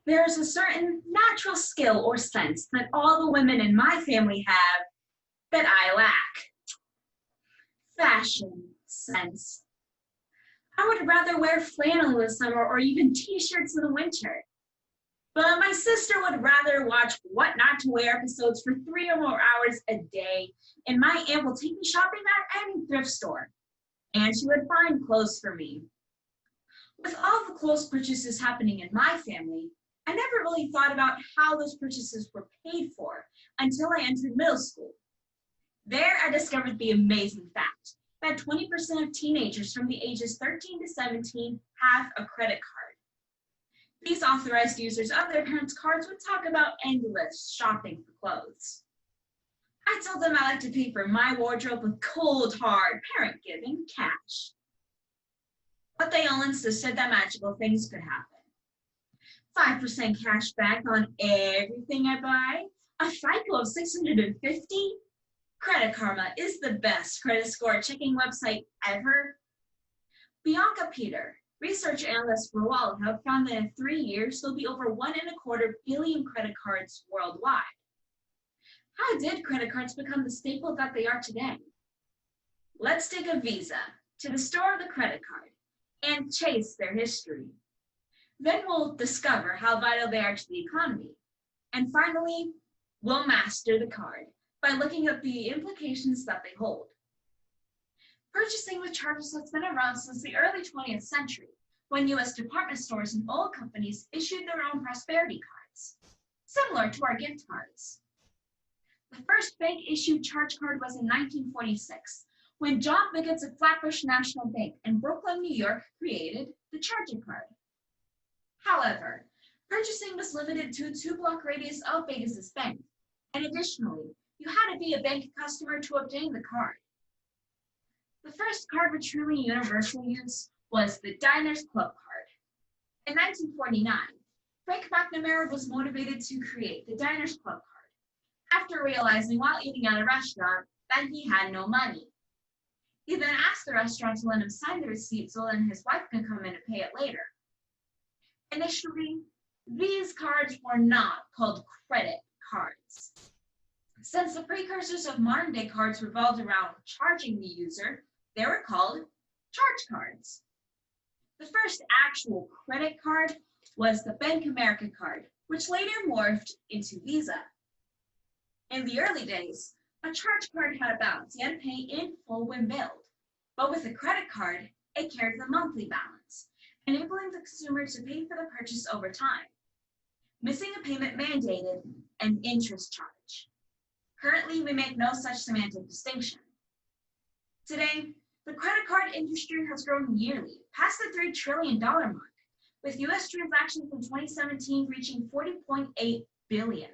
There's a certain natural skill or sense that all the women in my family have that I lack. Fashion sense. I would rather wear flannel in the summer or even t-shirts in the winter. But my sister would rather watch What Not to Wear episodes for 3 or more hours a day, and my aunt will take me shopping at any thrift store, and she would find clothes for me. With all the clothes purchases happening in my family, I never really thought about how those purchases were paid for until I entered middle school. There, I discovered the amazing fact that 20% of teenagers from the ages 13 to 17 have a credit card. These authorized users of their parents' cards would talk about endless shopping for clothes. I told them I like to pay for my wardrobe with cold, hard, parent-given cash. But they all insisted that magical things could happen. 5% cash back on everything I buy, a FICO of 650? Credit Karma is the best credit score checking website ever. Bianca Peter, research analyst for Wallahub, found that in 3 years there'll be over 1.25 billion credit cards worldwide. How did credit cards become the staple that they are today? Let's take a Visa to the store of the credit card and chase their history. Then we'll discover how vital they are to the economy. And finally, we'll master the card by looking at the implications that they hold. Purchasing with charges has been around since the early 20th century, when U.S. department stores and oil companies issued their own prosperity cards, similar to our gift cards. The first bank-issued charge card was in 1946, when John Biggets of Flatbush National Bank in Brooklyn, New York, created the charging card. However, purchasing was limited to a 2-block radius of Biggets' bank, and additionally, you had to be a bank customer to obtain the card. The first card with truly universal use was the Diners Club card. In 1949, Frank McNamara was motivated to create the Diners Club card after realizing while eating at a restaurant that he had no money. He then asked the restaurant to let him sign the receipt so then his wife could come in and pay it later. Initially, these cards were not called credit cards. Since the precursors of modern-day cards revolved around charging the user, they were called charge cards. The first actual credit card was the Bank America card, which later morphed into Visa. In the early days, a charge card had a balance you had to pay in full when billed, but with a credit card, it carried the monthly balance, enabling the consumer to pay for the purchase over time. Missing a payment mandated an interest charge. Currently, we make no such semantic distinction. Today, the credit card industry has grown yearly, past the $3 trillion mark, with U.S. transactions in 2017 reaching 40.8 billion.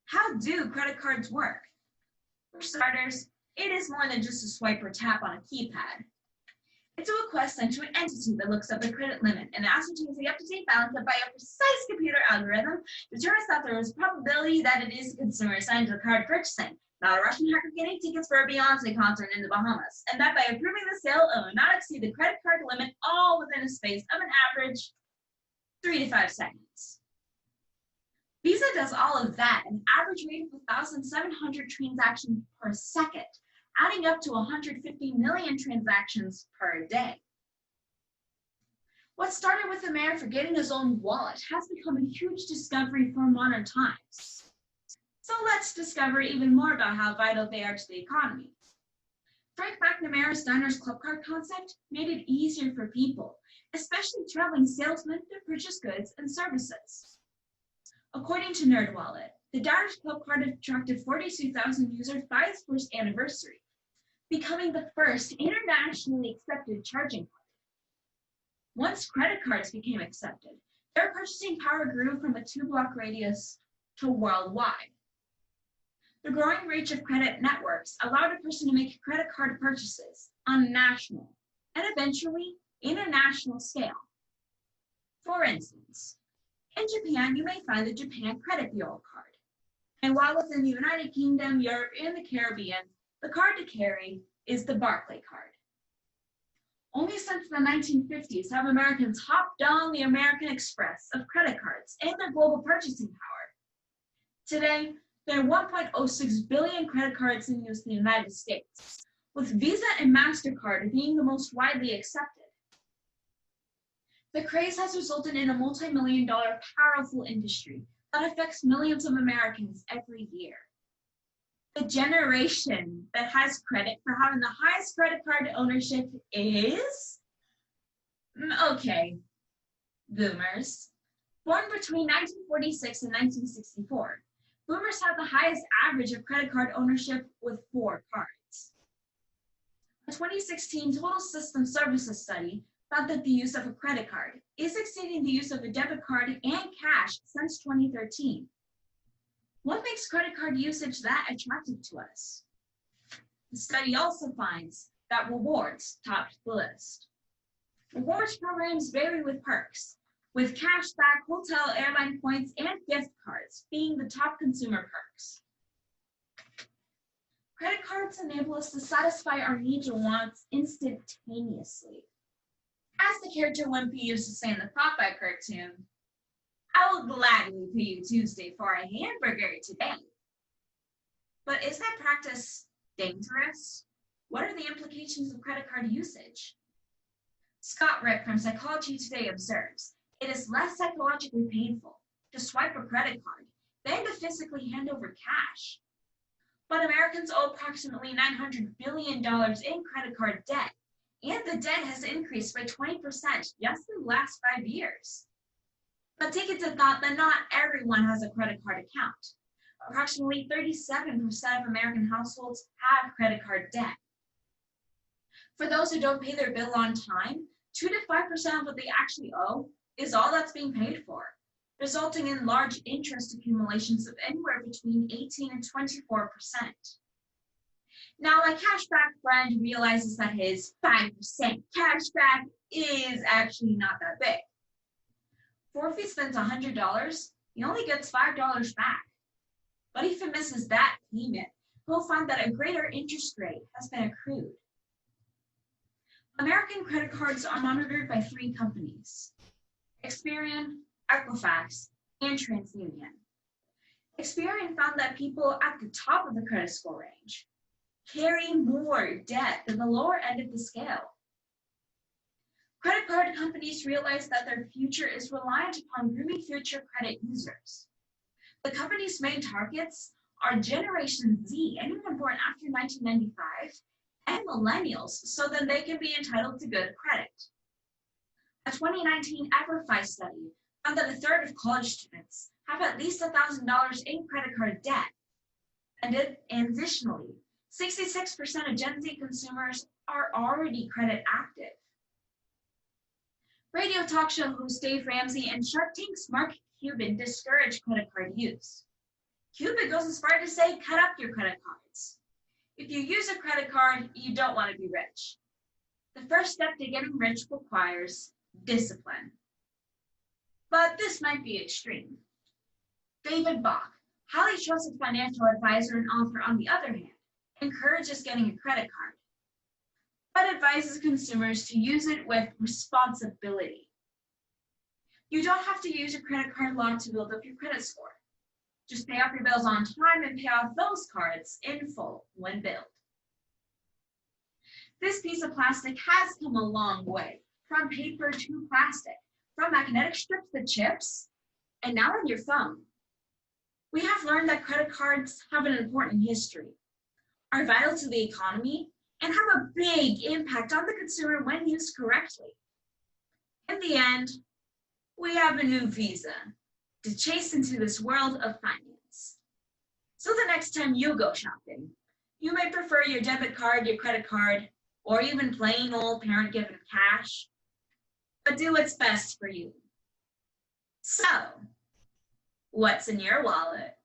How do credit cards work? For starters, it is more than just a swipe or tap on a keypad. It's a request sent to an entity that looks up the credit limit and ascertains the up-to-date balance that by a precise computer algorithm determines that there is a probability that it is the consumer assigned to the card purchasing, not a Russian hacker getting tickets for a Beyonce concert in the Bahamas, and that by approving the sale, it will not exceed the credit card limit all within a space of an average 3 to 5 seconds. Visa does all of that at an average rate of 1,700 transactions per second, adding up to 150 million transactions per day. What started with a man forgetting his own wallet has become a huge discovery for modern times. So let's discover even more about how vital they are to the economy. Frank McNamara's Diners Club card concept made it easier for people, especially traveling salesmen, to purchase goods and services. According to NerdWallet, the Diners Club card attracted 42,000 users by its first anniversary, becoming the first internationally accepted charging card. Once credit cards became accepted, their purchasing power grew from a 2-block radius to worldwide. The growing reach of credit networks allowed a person to make credit card purchases on a national and eventually international scale. For instance, in Japan, you may find the Japan Credit Bureau card. And while within the United Kingdom, Europe, and the Caribbean, the card to carry is the Barclay card. Only since the 1950s have Americans hopped on the American Express of credit cards and their global purchasing power. Today, there are 1.06 billion credit cards in use in the United States, with Visa and MasterCard being the most widely accepted. The craze has resulted in a multi-million-dollar powerful industry that affects millions of Americans every year. The generation that has credit for having the highest credit card ownership is, boomers. Born between 1946 and 1964, boomers have the highest average of credit card ownership with 4 cards. A 2016 Total System Services study found that the use of a credit card is exceeding the use of a debit card and cash since 2013. What makes credit card usage that attractive to us? The study also finds that rewards topped the list. Rewards programs vary with perks, with cashback, hotel, airline points, and gift cards being the top consumer perks. Credit cards enable us to satisfy our needs and wants instantaneously. As the character Wimpy used to say in the Popeye cartoon, I will gladly pay you Tuesday for a hamburger today. But is that practice dangerous? What are the implications of credit card usage? Scott Ripp from Psychology Today observes, it is less psychologically painful to swipe a credit card than to physically hand over cash. But Americans owe approximately $900 billion in credit card debt, and the debt has increased by 20% just in the last 5 years. But take it to thought that not everyone has a credit card account. Approximately 37% of American households have credit card debt. For those who don't pay their bill on time, 2 to 5% of what they actually owe is all that's being paid for, resulting in large interest accumulations of anywhere between 18 and 24%. Now, my cashback friend realizes that his 5% cashback is actually not that big. For if he spends $100, he only gets $5 back. But if he misses that payment, he'll find that a greater interest rate has been accrued. American credit cards are monitored by 3 companies: Experian, Equifax, and TransUnion. Experian found that people at the top of the credit score range carry more debt than the lower end of the scale. Credit card companies realize that their future is reliant upon grooming future credit users. The company's main targets are Generation Z, anyone born after 1995, and millennials, so that they can be entitled to good credit. A 2019 Everfi study found that a third of college students have at least $1,000 in credit card debt. And additionally, 66% of Gen Z consumers are already credit active. Radio talk show host Dave Ramsey and Shark Tank's Mark Cuban discourage credit card use. Cuban goes as far to say, cut up your credit cards. If you use a credit card, you don't want to be rich. The first step to getting rich requires discipline. But this might be extreme. David Bach, highly trusted financial advisor and author, on the other hand, encourages getting a credit card, but advises consumers to use it with responsibility. You don't have to use your credit card loan to build up your credit score. Just pay off your bills on time and pay off those cards in full when billed. This piece of plastic has come a long way, from paper to plastic, from magnetic strips to chips, and now on your phone. We have learned that credit cards have an important history, are vital to the economy, and have a big impact on the consumer when used correctly. In the end, we have a new Visa to chase into this world of finance. So the next time you go shopping, you may prefer your debit card, your credit card, or even plain old parent-given cash, but do what's best for you. So, what's in your wallet?